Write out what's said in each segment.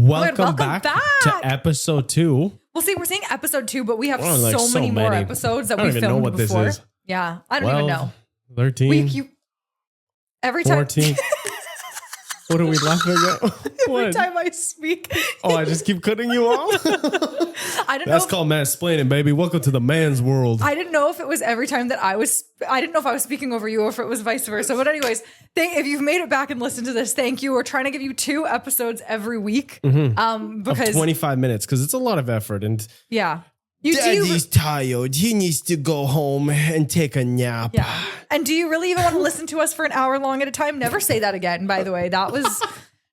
Welcome back to episode 2. Well, see, we're saying episode 2, but we have so many more episodes that we filmed know what before. This is. Yeah, I don't even know. 13. Every time 14. What are we laughing at? Every time I speak. I just keep cutting you off? I don't know. That's called mansplaining, baby. Welcome to the man's world. I didn't know if it was every time that I didn't know if I was speaking over you or if it was vice versa. But anyways, if you've made it back and listened to this, thank you. We're trying to give you 2 episodes every week. Because of 25 minutes, because it's a lot of effort. And yeah. Daddy's tired. He needs to go home and take a nap. Yeah. And do you really even want to listen to us for an hour long at a time? Never say that again, by the way. That was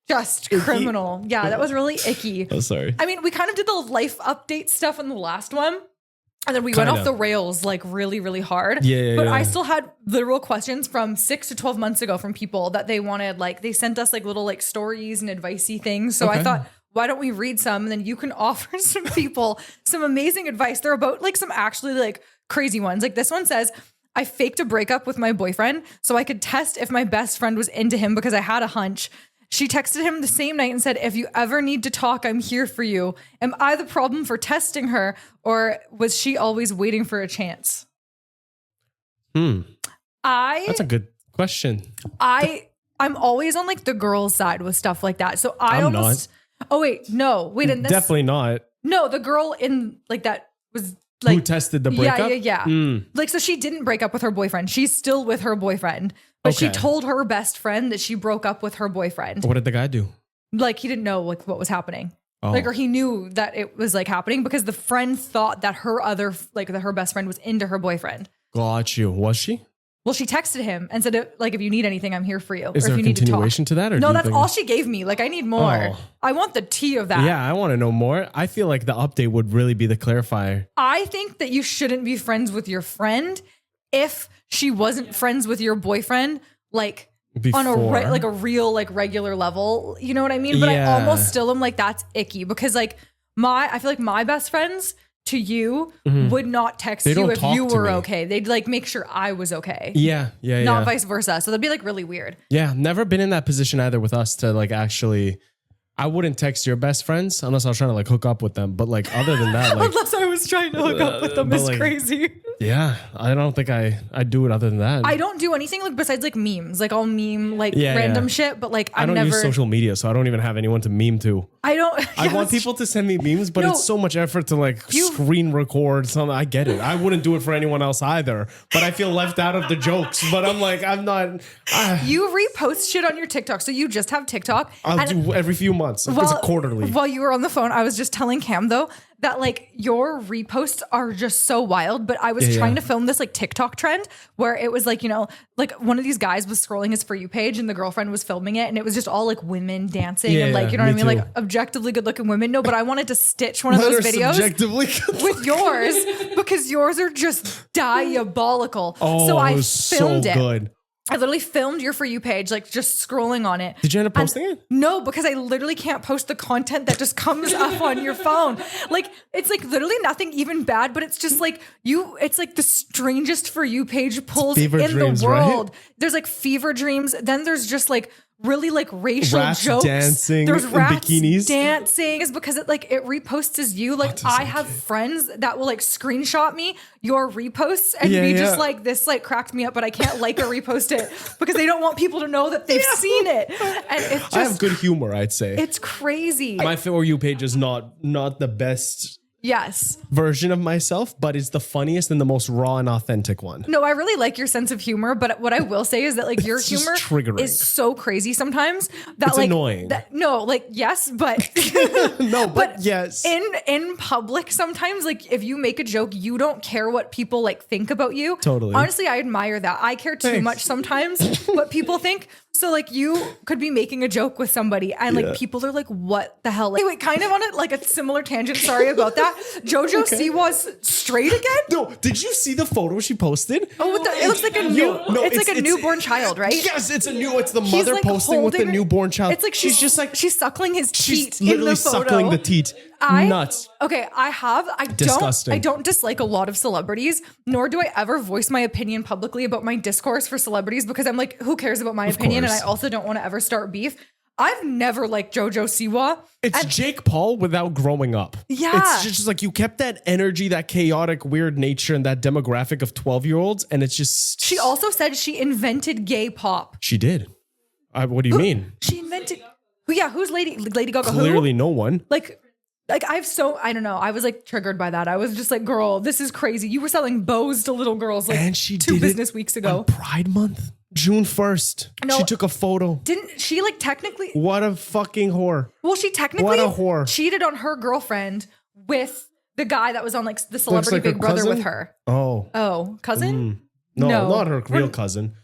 just criminal. Yeah, that was really icky. Oh, sorry. I mean, we kind of did the life update stuff in the last one. And then we went off the rails like really, really hard. But I still had literal questions from 6 to 12 months ago from people that they wanted, like, they sent us like little like stories and advicey things. So I thought, why don't we read some and then you can offer some people some amazing advice. They're about like some actually like crazy ones. Like this one says, I faked a breakup with my boyfriend so I could test if my best friend was into him because I had a hunch. She texted him the same night and said, if you ever need to talk, I'm here for you. Am I the problem for testing her or was she always waiting for a chance? That's a good question. I'm always on like the girl's side with stuff like that. So I'm not. Oh, wait, no. Wait, in this. Definitely not. No, the girl in like that was like. Who tested the breakup? Yeah. Like, so she didn't break up with her boyfriend. She's still with her boyfriend. But she told her best friend that she broke up with her boyfriend. What did the guy do? Like, he didn't know like what was happening. Like, or he knew that it was like happening because the friend thought that her her best friend was into her boyfriend. Got you. Was she? Well, she texted him and said, like, if you need anything, I'm here for you. Is or there if a you need continuation to that? Or no, that's all she gave me. Like, I need more. Oh. I want the tea of that. Yeah, I want to know more. I feel like the update would really be the clarifier. I think that you shouldn't be friends with your friend if she wasn't friends with your boyfriend, like before. On a real, like regular level. You know what I mean? But I almost still am like, that's icky because like I feel like my best friends to you would not text you if you were okay. They'd like make sure I was okay. Yeah. Not vice versa. So that'd be like really weird. Yeah. Never been in that position either with us to like actually, I wouldn't text your best friends unless I was trying to like hook up with them. But like other than that, like unless I was trying to hook up with them, it's like, crazy. Yeah. I don't think I do it other than that. I don't do anything like besides like memes. Like I'll meme like random shit, but like I don't use social media, so I don't even have anyone to meme to. I want people to send me memes, but it's so much effort to like screen record something. I get it. I wouldn't do it for anyone else either, but I feel left out of the jokes. But I'm like, I'm not. You repost shit on your TikTok, so you just have TikTok. I'll do every few months. It's a quarterly. While you were on the phone, I was just telling Cam though that like your reposts are just so wild. But I was trying to film this like TikTok trend where it was like, you know, like one of these guys was scrolling his For You page and the girlfriend was filming it, and it was just all like women dancing and like, you know what I mean, like objectively good looking women. No, but I wanted to stitch one of those videos with yours because yours are just diabolical. So I filmed it. I literally filmed your For You page, like just scrolling on it. Did you end up posting it? No, because I literally can't post the content that just comes up on your phone. Like, it's like literally nothing even bad, but it's just like it's like the strangest For You page pulls in the world. Right? There's like fever dreams. Then there's just like really like racial jokes. Dancing. There's rats bikinis. dancing is because it reposts as you. Like I have friends that will like screenshot me your reposts and be just like, this like cracked me up, but I can't like or repost it because they don't want people to know that they've seen it. And it's just, I have good humor, I'd say. It's crazy. My For You page is not the best version of myself, but it's the funniest and the most raw and authentic one. No, I really like your sense of humor, but what I will say is that like your humor is so crazy sometimes that it's like annoying. Yes, but yes. In public sometimes like if you make a joke, you don't care what people like think about you. Totally. Honestly, I admire that. I care too much sometimes what people think. So like you could be making a joke with somebody and like people are like, what the hell? Like, anyway, kind of on it like a similar tangent. Sorry about that. JoJo Siwa's straight again? No, did you see the photo she posted? Oh, it looks like a it's like a newborn child, right? Yes, it's the mother like posting with the newborn child. It's like she's suckling his teat in the photo. She's literally suckling the teat. Nuts. Okay, I don't dislike a lot of celebrities, nor do I ever voice my opinion publicly about my discourse for celebrities because I'm like, who cares about my opinion? And I also don't want to ever start beef. I've never liked JoJo Siwa. It's Jake Paul without growing up. Yeah. It's just like you kept that energy, that chaotic, weird nature, and that demographic of 12-year-olds. And it's just. She also said she invented gay pop. She did. What do you mean? She invented. Yeah, who's Lady Gaga? Clearly no one. Like I don't know. I was like triggered by that. I was just like, girl, this is crazy. You were selling bows to little girls like and she 2 did business weeks ago. On Pride Month, June 1st. No, she took a photo. Didn't she like technically? What a fucking whore. Well, she technically cheated on her girlfriend with the guy that was on like the Celebrity Big Brother with her. Oh, cousin? No, not her real cousin.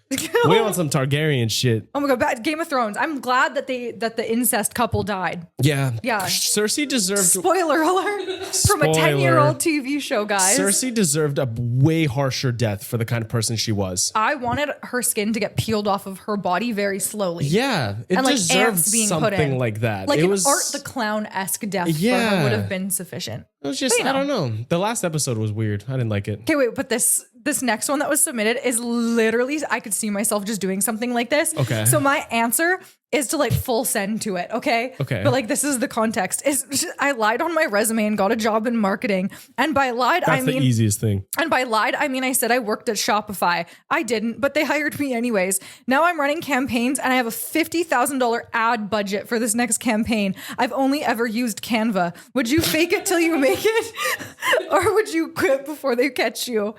We want some Targaryen shit. Oh my god, back Game of Thrones. I'm glad that the incest couple died. Yeah. Yeah. Cersei deserved spoiler alert from a 10-year-old TV show, guys. Cersei deserved a way harsher death for the kind of person she was. I wanted her skin to get peeled off of her body very slowly. Yeah. It and deserved being something like that. Like it was Art the Clown-esque death for her would have been sufficient. It was just, I don't know. The last episode was weird. I didn't like it. Okay, wait, but this next one that was submitted is literally, I could see myself just doing something like this. Okay. So my answer is to like full send to it. Okay. Okay. But like, this is the context. I lied on my resume and got a job in marketing. And by lied, I mean. That's the easiest thing. And by lied, I mean, I said I worked at Shopify. I didn't, but they hired me anyways. Now I'm running campaigns and I have a $50,000 ad budget for this next campaign. I've only ever used Canva. Would you fake it till you make it? Or would you quit before they catch you?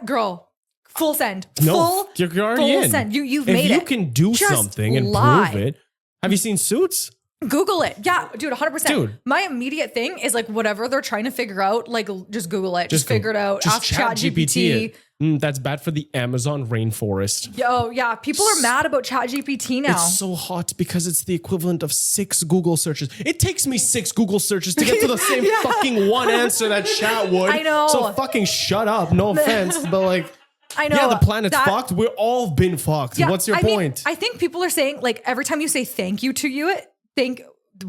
Girl, full send. No, you're already in. Send. You've made it. If you can do something and prove it. Have you seen Suits? Google it. Yeah, dude, 100%. Dude. My immediate thing is like whatever they're trying to figure out, like just Google it. Just figure it out. Just Ask ChatGPT. That's bad for the Amazon rainforest. Yo, yeah. People are mad about ChatGPT now. It's so hot because it's the equivalent of 6 Google searches. It takes me 6 Google searches to get to the same fucking one answer that chat would. I know. So fucking shut up. No offense, but like, I know. Yeah, the planet's fucked. We're all been fucked. Yeah, what's your point? I think people are saying like every time you say thank you to you,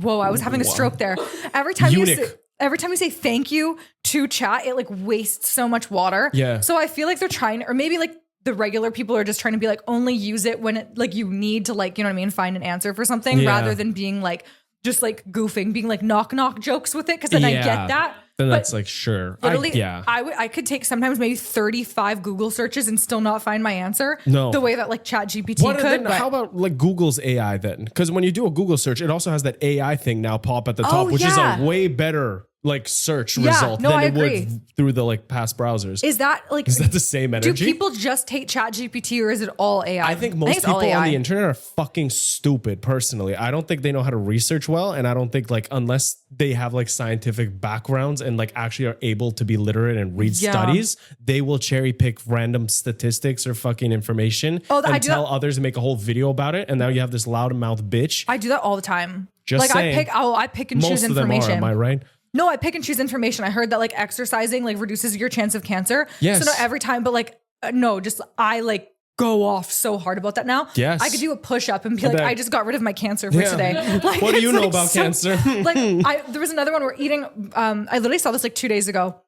whoa, I was having a stroke there. Every time you say thank you to chat, it like wastes so much water. Yeah. So I feel like they're trying, or maybe like the regular people are just trying to be like, only use it when it like you need to like, you know what I mean, find an answer for something rather than being like, just like goofing, being like knock jokes with it. Cause then I get that. Then that's like, sure. Literally, I could take sometimes maybe 35 Google searches and still not find my answer. No. The way that like ChatGPT could. How about like Google's AI then? Because when you do a Google search, it also has that AI thing now pop at the top, which is a way better like search result than it would through the like past browsers. Is that the same energy? Do people just hate ChatGPT or is it all AI? I think most people on the internet are fucking stupid personally. I don't think they know how to research well, and I don't think like unless they have like scientific backgrounds and like actually are able to be literate and read studies, they will cherry pick random statistics or fucking information and tell others and make a whole video about it, and now you have this loudmouth bitch. I do that all the time. Just like saying, I pick and choose information. Am I right? No, I pick and choose information. I heard that like exercising like reduces your chance of cancer. Yes. So not every time, but like no, just I like go off so hard about that now. Yes. I could do a push up and be like, I just got rid of my cancer for today. Like, what do you know about cancer? There was another one we're eating. I literally saw this like 2 days ago.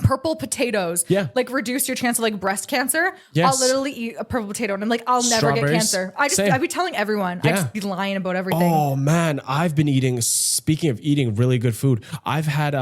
Purple potatoes, like reduce your chance of like breast cancer. I'll literally eat a purple potato and I'm like, I'll never get cancer. I'd be telling everyone. I just be lying about everything. Oh man, I've been eating. Speaking of eating really good food, I've had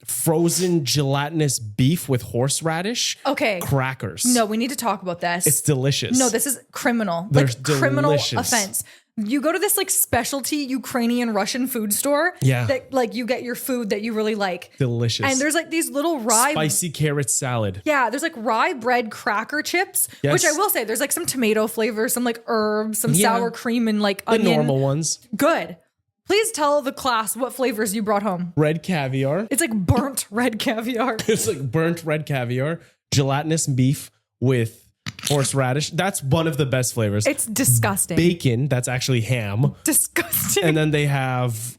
frozen gelatinous beef with horseradish. Crackers. No, we need to talk about this. It's delicious. No, this is criminal. They're criminal delicious. Offense. You go to this like specialty Ukrainian Russian food store. That like you get your food that you really like. Delicious. And there's like these little rye spicy carrot salad. Yeah, there's like rye bread cracker chips, which I will say there's like some tomato flavor, some like herbs, some sour cream and like onion. The normal ones. Good. Please tell the class what flavors you brought home. Red caviar. It's like burnt red caviar. It's like burnt red caviar, gelatinous beef with horseradish. That's one of the best flavors. It's disgusting. Bacon. That's actually ham. Disgusting. And then they have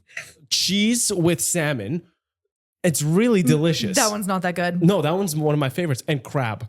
cheese with salmon. It's really delicious. That one's not that good. No, that one's one of my favorites. And crab.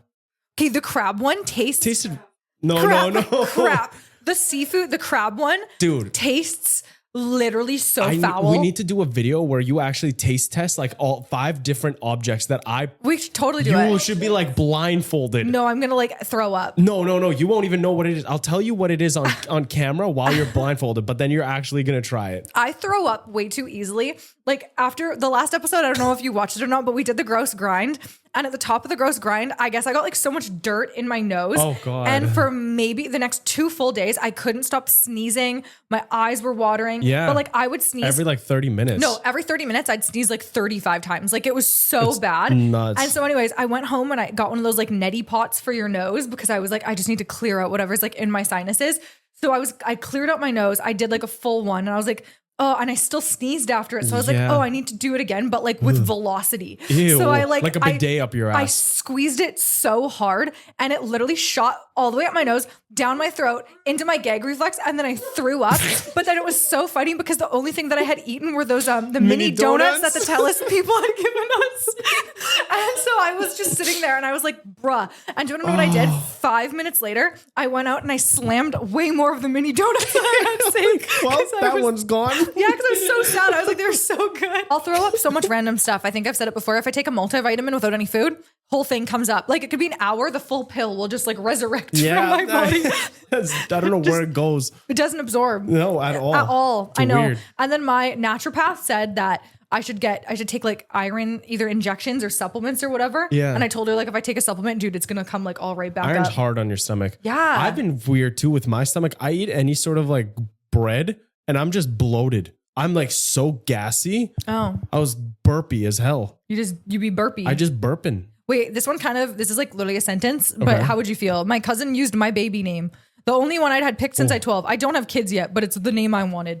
Okay, the crab one tasted. No. Crap. The seafood, the crab one, dude, tastes literally so foul. We need to do a video where you actually taste test like all 5 different objects that we should totally do it. You should be like blindfolded. No, I'm going to like throw up. No. You won't even know what it is. I'll tell you what it is on camera while you're blindfolded, but then you're actually going to try it. I throw up way too easily. Like after the last episode, I don't know if you watched it or not, but we did the gross grind. And at the top of the gross grind, I guess I got like so much dirt in my nose. Oh God. And for maybe the next 2 full days, I couldn't stop sneezing. My eyes were watering. Yeah. But like I would sneeze. Every like 30 minutes. No, every 30 minutes I'd sneeze like 35 times. Like it was so bad. Nuts. And so anyways, I went home and I got one of those like neti pots for your nose because I was like, I just need to clear out whatever's like in my sinuses. So I cleared out my nose. I did like a full one and I was like, oh, and I still sneezed after it. So I was like, oh, I need to do it again, but like with velocity. Ew, so I like a bidet up your ass. I squeezed it so hard and it literally shot all the way up my nose, down my throat, into my gag reflex, and then I threw up. But then it was so funny because the only thing that I had eaten were those the mini donuts that the Telus people had given us. And so I was just sitting there and I was like, bruh. And do you want to know what I did? 5 minutes later, I went out and I slammed way more of the mini donuts that I had saved. Well, that one's gone. Yeah, because I was so sad. I was like, they were so good. I'll throw up so much random stuff. I think I've said it before. If I take a multivitamin without any food, whole thing comes up. Like it could be an hour, the full pill will just like resurrect from my body. I don't know where it goes. It doesn't absorb. No, at all. At all. I know. Weird. And then my naturopath said that I should take like iron, either injections or supplements or whatever. Yeah. And I told her like, if I take a supplement, dude, it's going to come like all right back Iron's up. hard on your stomach. Yeah. I've been weird too with my stomach. I eat any sort of like bread and I'm just bloated. I'm like so gassy. Oh. I was burpy as hell. You be burpy. I just burping. Wait, this is like literally a sentence, but how would you feel? My cousin used my baby name. The only one I'd had picked since I 12. I don't have kids yet, but it's the name I wanted.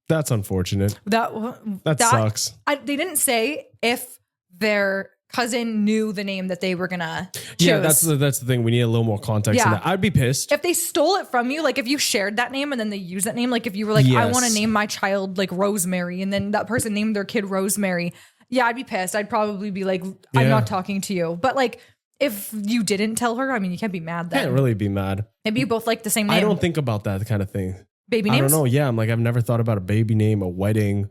That's unfortunate. That sucks. They didn't say if their cousin knew the name that they were gonna choose. Yeah, that's the thing. We need a little more context in that. I'd be pissed. If they stole it from you, like if you shared that name and then they use that name, like if you were like, I want to name my child like Rosemary, and then that person named their kid Rosemary. Yeah, I'd be pissed. I'd probably be like, I'm not talking to you. But like, if you didn't tell her, I mean, you can't be mad then. Can't really be mad. Maybe you both like the same name. I don't think about that kind of thing. Baby names? I don't know. Yeah, I'm like, I've never thought about a baby name, a wedding.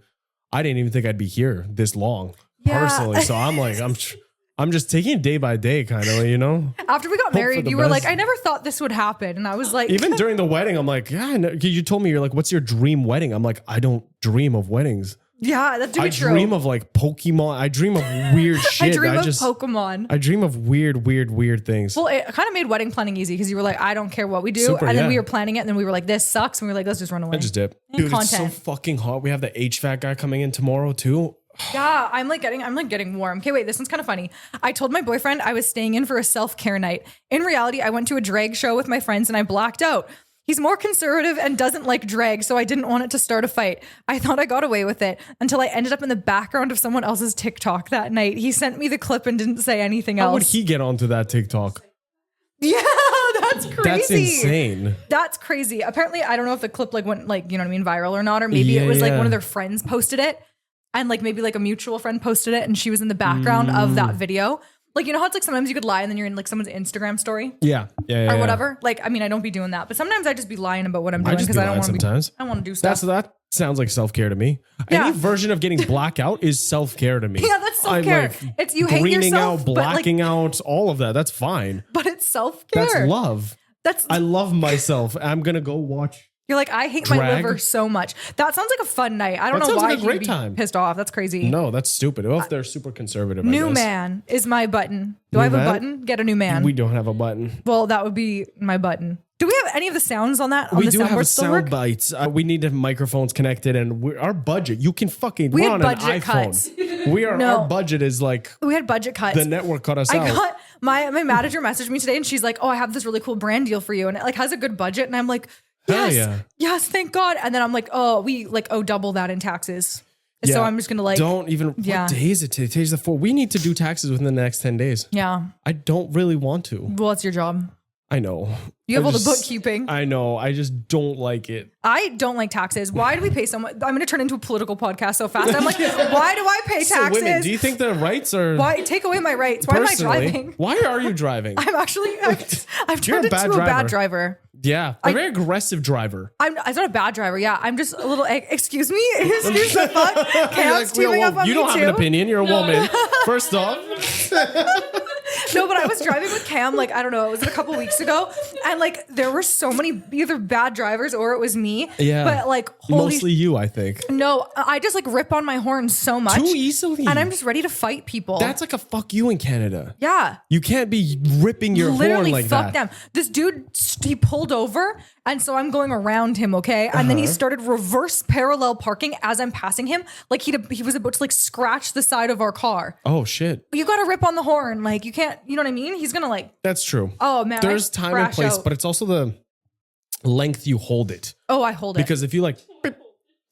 I didn't even think I'd be here this long personally. So I'm like, I'm just taking it day by day, kind of, you know? After we got married, you were like, I never thought this would happen. And I was like... Even during the wedding, I'm like, yeah, I know. You told me, you're like, what's your dream wedding? I'm like, I don't dream of weddings. Yeah, that's true. I dream of like Pokemon. I dream of weird shit. I dream of Pokemon. I dream of weird things. Well, it kind of made wedding planning easy because you were like, I don't care what we do. And then we were planning it and then we were like, this sucks. And we were like, let's just run away. I just dip. Dude, it's so fucking hot. We have the HVAC guy coming in tomorrow too. Yeah, I'm getting warm. Okay, wait, this one's kind of funny. I told my boyfriend I was staying in for a self-care night. In reality, I went to a drag show with my friends and I blacked out. He's more conservative and doesn't like drag, so I didn't want it to start a fight. I thought I got away with it until I ended up in the background of someone else's TikTok that night. He sent me the clip and didn't say anything else. How would he get onto that TikTok? Yeah, that's crazy. That's insane. That's crazy. Apparently, I don't know if the clip like went like, you know what I mean, viral or not, or maybe it was like one of their friends posted it and like maybe like a mutual friend posted it and she was in the background of that video. Like, you know how it's like sometimes you could lie and then you're in like someo's Instagram story? Yeah. Or whatever. Like, I mean, I don't be doing that, but sometimes I just be lying about what I'm doing because I don't want to do stuff. That sounds like self-care to me. Yeah. Any version of getting blackout is self-care to me. Yeah, that's self-care. Like, it's you hate yourself. Out, blacking out, all of that. That's fine. But it's self-care. That's love. I love myself. I'm going to go watch. You're like, I hate my liver so much. That sounds like a fun night. I don't know why you'd be pissed off. That's crazy. No, that's stupid. Well, if they're super conservative, New man is my button. Do I have a button? Get a new man. We don't have a button. Well, that would be my button. Do we have any of the sounds on that? We do have sound bites. We need the microphones connected and our budget. You can fucking run an iPhone. Cuts. Our budget is like... We had budget cuts. The network cut us out. My manager messaged me today and she's like, oh, I have this really cool brand deal for you. And it like has a good budget. And I'm like... Yes, thank God. And then I'm like, oh, we like owe double that in taxes. Yeah. So I'm just gonna like what day is it today? Today's the 4th. We need to do taxes within the next 10 days. Yeah. I don't really want to. Well, it's your job. I know. You have all the bookkeeping. I know. I just don't like it. I don't like taxes. Why do we pay so much? I'm going to turn into a political podcast so fast. I'm like, why do I pay taxes? So women, do you think the rights are... Why? Take away my rights. Why am I driving? Why are you driving? I've turned into a bad driver. Yeah. A very aggressive driver. I'm not a bad driver. Yeah. I'm just a little, excuse me? Excuse the fuck? Chaos teaming up on you don't have an opinion. You're a woman. First off. No, but I was driving with Cam, like, I don't know, it was a couple weeks ago. And like, there were so many either bad drivers or it was me. Yeah. But like, mostly you, I think. No, I just like rip on my horn so much. Too easily. And I'm just ready to fight people. That's like a fuck you in Canada. Yeah. You can't be ripping your horn like that. Fuck them. This dude, he pulled over. And so I'm going around him, okay? And then he started reverse parallel parking as I'm passing him. Like he was about to like scratch the side of our car. Oh shit. You gotta rip on the horn. Like you can't, you know what I mean? He's gonna like. That's true. Oh man. There's time and place, but it's also the length you hold it. Oh, I hold it. Because if you like,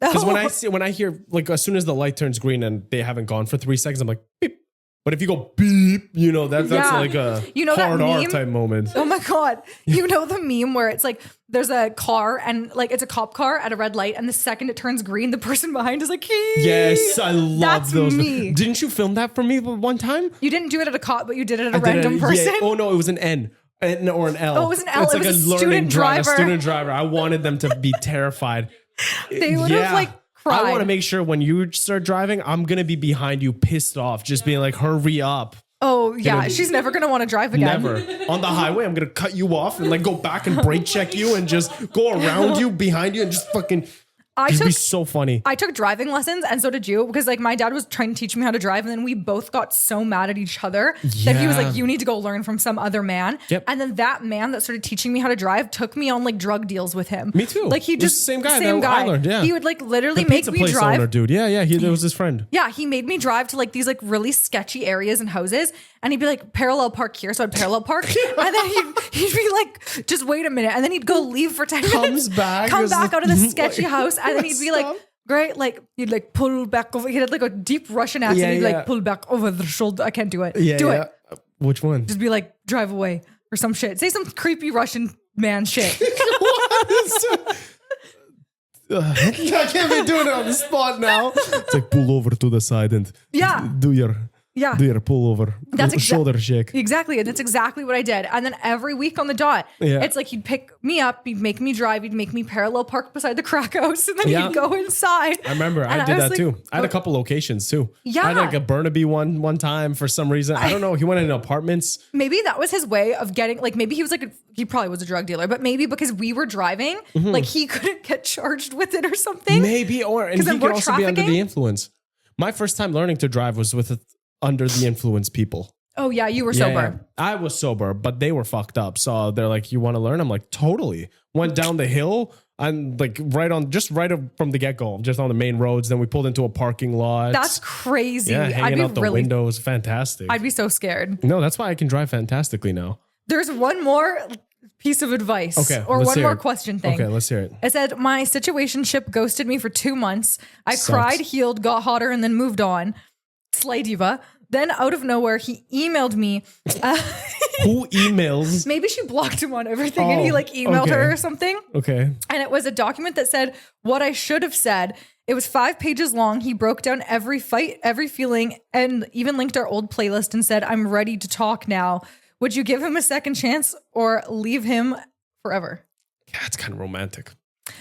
because when I hear like as soon as the light turns green and they haven't gone for 3 seconds, I'm like beep. But if you go beep, you know, that's like a hard R type moment. Oh my God. You know the meme where it's like, there's a car and like, it's a cop car at a red light. And the second it turns green, the person behind is like, yes, I love those. Me. Didn't you film that for me one time? You didn't do it at a cop, but you did it at a random person. Yeah. Oh no, it was an N. Or an L. Oh, it was an L. It's like a student driver. A student driver. I wanted them to be terrified. They would have like cried. I want to make sure when you start driving, I'm going to be behind you pissed off, just being like, hurry up. Oh, yeah. She's never going to want to drive again. Never. On the highway, I'm going to cut you off and like go back and brake check you and just go around you, behind you and just fucking... It'd be so funny. I took driving lessons and so did you because like my dad was trying to teach me how to drive and then we both got so mad at each other that he was like, you need to go learn from some other man. Yep. And then that man that started teaching me how to drive took me on like drug deals with him. Me too. Like he just... Same guy. I learned, yeah. He would like literally make me drive. Owner, dude. Yeah. He was his friend. Yeah. He made me drive to like these like really sketchy areas and houses and he'd be like parallel park here. So I'd parallel park and then he'd be like, just wait a minute. And then he'd go leave for 10 minutes. Come back out of the sketchy house and then he'd be like, great, like he'd like pull back over. He had like a deep Russian accent. He'd like pull back over the shoulder. I can't do it. Do it. Which one? Just be like, drive away or some shit. Say some creepy Russian man shit. I can't be doing it on the spot now. It's like pull over to the side and do your pull over. That's shoulder shake. Exactly. And that's exactly what I did. And then every week on the dot, it's like he'd pick me up, he'd make me drive, he'd make me parallel park beside the crack house, and then he'd go inside. I remember I did that too. I had a couple locations too. Yeah. I had like a Burnaby one time for some reason. I don't know. He went into apartments. Maybe that was his way of getting, like maybe he was like, he probably was a drug dealer, but maybe because we were driving, like he couldn't get charged with it or something. Maybe, and he could also be under the influence. My first time learning to drive was with under the influence people. Oh yeah, you were sober. Yeah. I was sober, but they were fucked up. So they're like, "You want to learn?" I'm like, "Totally." Went down the hill and like right from the get go, just on the main roads. Then we pulled into a parking lot. That's crazy. Yeah, hanging out the windows, fantastic. I'd be so scared. No, that's why I can drive fantastically now. There's one more piece of advice, or one more question thing. Okay, let's hear it. It said, my situationship ghosted me for 2 months. I cried, healed, got hotter, and then moved on. Slay diva. Then out of nowhere, he emailed me. Who emails? Maybe she blocked him on everything and he like emailed her or something. Okay. And it was a document that said what I should have said. It was 5 pages long. He broke down every fight, every feeling, and even linked our old playlist and said, I'm ready to talk now. Would you give him a second chance or leave him forever? Yeah, it's kind of romantic.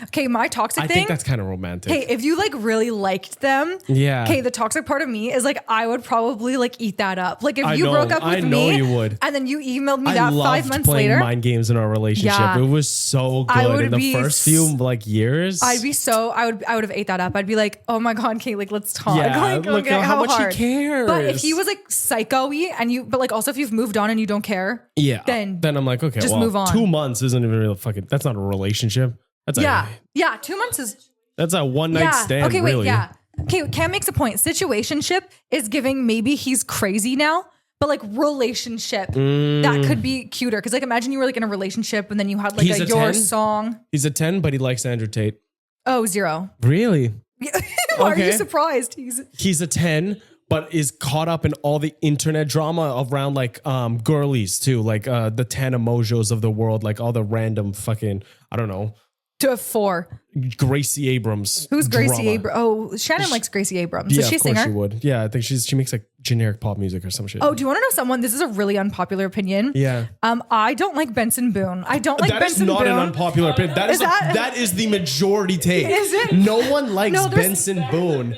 Okay, my toxic thing. I think that's kind of romantic. Hey, if you like really liked them, okay, the toxic part of me is like I would probably like eat that up. Like if you broke up with me, you would, and then you emailed me that 5 months later. Mind games in our relationship. Yeah. It was so good in the first few like years. I would have ate that up. I'd be like, oh my god, Kate, like let's talk. Yeah, like, look at how much he cares. But if he was like psycho-y and you, but like also if you've moved on and you don't care, then I'm like, okay, just move on. 2 months isn't even real fucking. That's not a relationship. That's 2 months is. That's a one night stand. Okay, really. Okay, Cam makes a point. Situationship is giving maybe he's crazy now, but like relationship that could be cuter. Because like imagine you were like in a relationship and then you had like a your 10? song. He's a 10, but he likes Andrew Tate. Oh, 0. Really? Why are you surprised? He's a 10, but is caught up in all the internet drama around like girlies too, like the Tana Mojos of the world, like all the random fucking, I don't know. To 4. Gracie Abrams. Who's Gracie Abrams? Oh, Shannon likes Gracie Abrams. Is she a singer? Of course she would. Yeah, I think she makes like generic pop music or some shit. Oh, do you want to know someone? This is a really unpopular opinion. Yeah. I don't like Benson Boone. I don't like Benson Boone. That is not an unpopular opinion. That is the majority take. Is it? No one likes Benson Boone.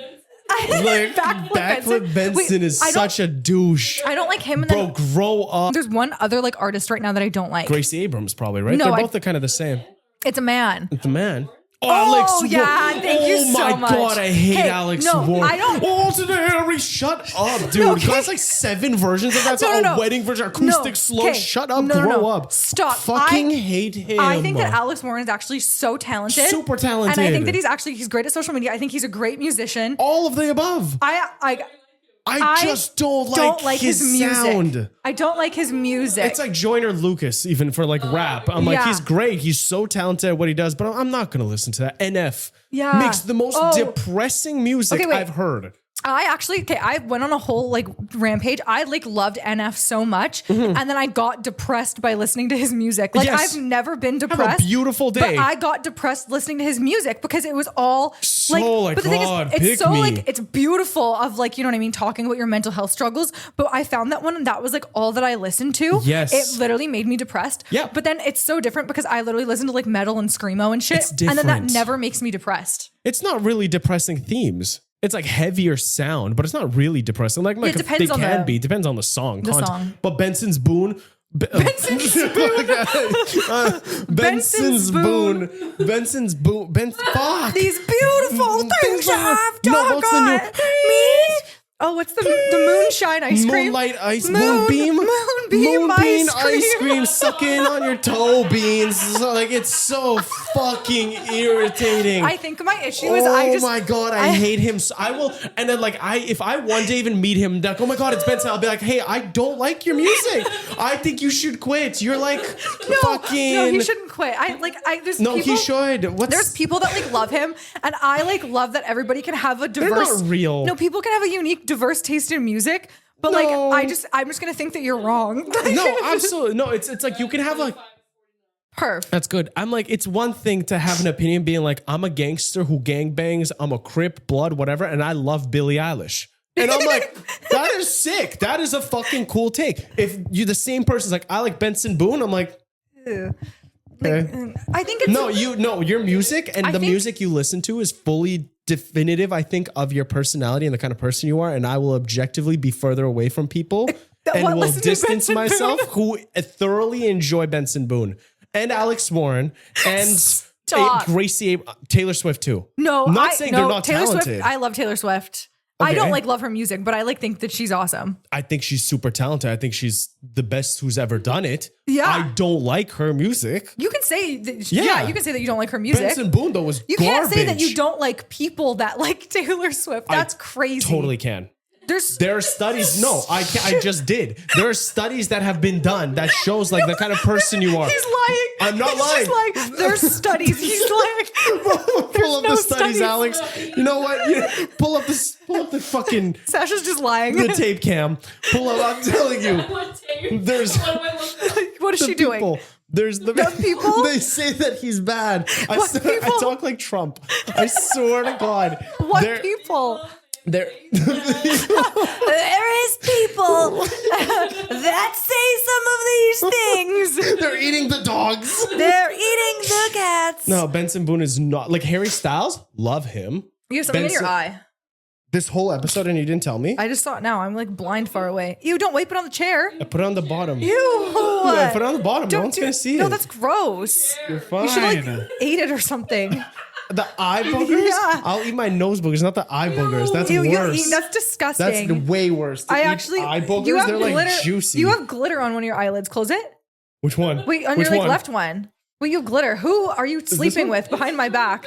Like Backflip Benson is such a douche. I don't like him. And Bro, grow up. There's one other like artist right now that I don't like. Gracie Abrams, probably, right? No, they're both kind of the same. It's a man. It's a man. Alex, yeah, thank you so much. Oh my God, I hate Alex Warren. I don't. Oh, today, Harry, shut up, dude. That's like 7 versions of that song. A wedding version, acoustic slow. Shut up, grow up. Stop. Fucking hate him. I think that Alex Warren is actually so talented. Super talented. And I think that he's great at social media. I think he's a great musician. All of the above. I just don't like his sound. Music. I don't like his music. It's like Joyner Lucas, even for like rap. I'm like, he's great. He's so talented at what he does, but I'm not going to listen to that. NF makes the most depressing music I've heard. I went on a whole like rampage. I like loved NF so much, and then I got depressed by listening to his music. Like I've never been depressed. Have a beautiful day. But I got depressed listening to his music because it was all but the thing is, it's so like it's beautiful of like, you know what I mean, talking about your mental health struggles. But I found that one, and that was like all that I listened to. Yes, it literally made me depressed. Yeah, but then it's so different because I literally listen to like metal and screamo and shit, it's different. And then that never makes me depressed. It's not really depressing themes. It's like heavier sound, but it's not really depressing. Like it depends they can be. Depends on the song. Song. But Benson's Boone. Benson's Boone. Fuck. These beautiful things I've done. What's the new? Oh, what's the moonshine ice cream? Moonlight ice moonbeam. Moonbeam ice cream sucking on your toe beans. So, like, it's so fucking irritating. I think my issue is oh my God, I hate him. So I will, and then like if I one day even meet him, like, oh my God, it's Benson, I'll be like, hey, I don't like your music. I think you should quit. You're like fucking. No, he shouldn't quit. There's people, he should. There's people that like love him, and I like love that everybody can have a diverse. They're not real. No, people can have a unique, diverse taste in music. But like, I'm just gonna think that you're wrong. No, absolutely. No, it's like you can have like. Perf. That's good. I'm like, it's one thing to have an opinion being like, I'm a gangster who gangbangs, I'm a Crip, blood, whatever, and I love Billie Eilish. And I'm like, that is sick. That is a fucking cool take. If you're the same person's like, I like Benson Boone, I'm like, I think it's your music and the music you listen to is fully definitive, I think, of your personality and the kind of person you are, and I will objectively be further away from people and will distance myself who thoroughly enjoy Benson Boone and Alex Warren and Gracie Taylor Swift too. No, I'm not saying they're not Taylor talented. Swift, I love Taylor Swift. Okay. I don't like love her music, but I like think that she's awesome. I think she's super talented. I think she's the best who's ever done it. Yeah. I don't like her music. You can say that, you can say that you don't like her music. Benson Boone though was You can't say that you don't like people that like Taylor Swift. That's crazy. Totally can. There are studies. No, I just did. There are studies that have been done that shows like the kind of person you are. He's lying. I'm not lying. Like, there's studies. He's lying. Pull up the studies, Alex. You know what? Pull up the fucking. Sasha's just lying. The tape cam. Pull up. I'm telling you. There's. What is she doing? There's the people. They say that he's bad. I talk like Trump. I swear to God. What people? There is people that say some of these things. They're eating the dogs. They're eating the cats. No, Benson Boone is not like Harry Styles. Love him. You have something in your eye. This whole episode and you didn't tell me? I just saw it now. I'm like blind far away. You don't wipe it on the chair. I put it on the bottom. Put it on the bottom. No one's going to see it. No, that's gross. You're fine. You should like eat it or something. The eye boogers? Yeah. I'll eat my nose boogers, not the eye boogers. That's worse. That's disgusting. That's way worse. Eye boogers, they're glitter, like juicy. You have glitter on one of your eyelids. Close it. Which one? Wait, on your like left one. Wait, you have glitter. Who are you sleeping with behind my back?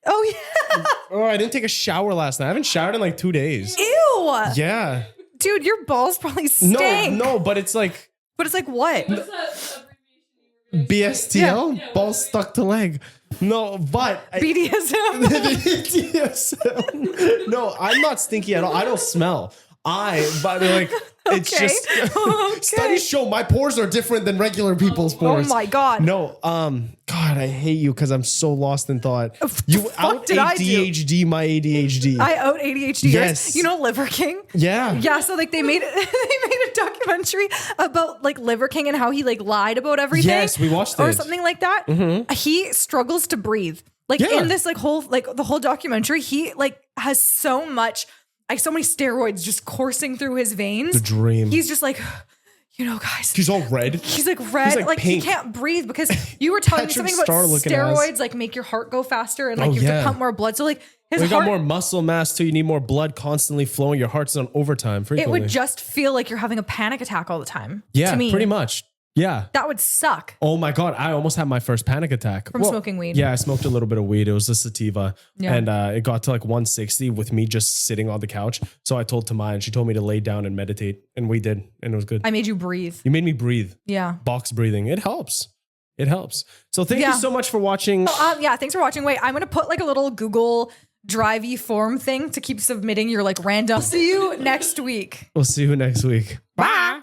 Oh, yeah. Oh, I didn't take a shower last night. I haven't showered in like 2 days. Ew. Yeah. Dude, your balls probably stink. No, but it's like. But it's like what? BSTL? Yeah. Balls stuck to leg. No, but BDSM. BDSM. No, I'm not stinky at all. I don't smell. But like, it's just studies show my pores are different than regular people's pores. Oh my God. No, God, I hate you because I'm so lost in thought. You out ADHD my ADHD. I out ADHD. Yes. You know Liver King? Yeah. Yeah. So like they made a documentary about like Liver King and how he like lied about everything. Yes, we watched it. Or something like that. Mm-hmm. He struggles to breathe. Like in this like the whole documentary, he like has so many steroids just coursing through his veins. The dream. He's just like, guys. He's all red. He's like red. Like he can't breathe because you were telling me something about steroids, like make your heart go faster and like you have to pump more blood. So like his heart. You got more muscle mass too. You need more blood constantly flowing. Your heart's on overtime frequently. It would just feel like you're having a panic attack all the time. Yeah, to me. Pretty much. Yeah. That would suck. Oh my God. I almost had my first panic attack. From smoking weed. Yeah, I smoked a little bit of weed. It was a sativa. Yeah. And it got to like 160 with me just sitting on the couch. So I told Tamai and she told me to lay down and meditate. And we did. And it was good. I made you breathe. You made me breathe. Yeah. Box breathing. It helps. It helps. So thank you so much for watching. Thanks for watching. Wait, I'm going to put like a little Google Drive-y form thing to keep submitting your like random. See you next week. We'll see you next week. Bye.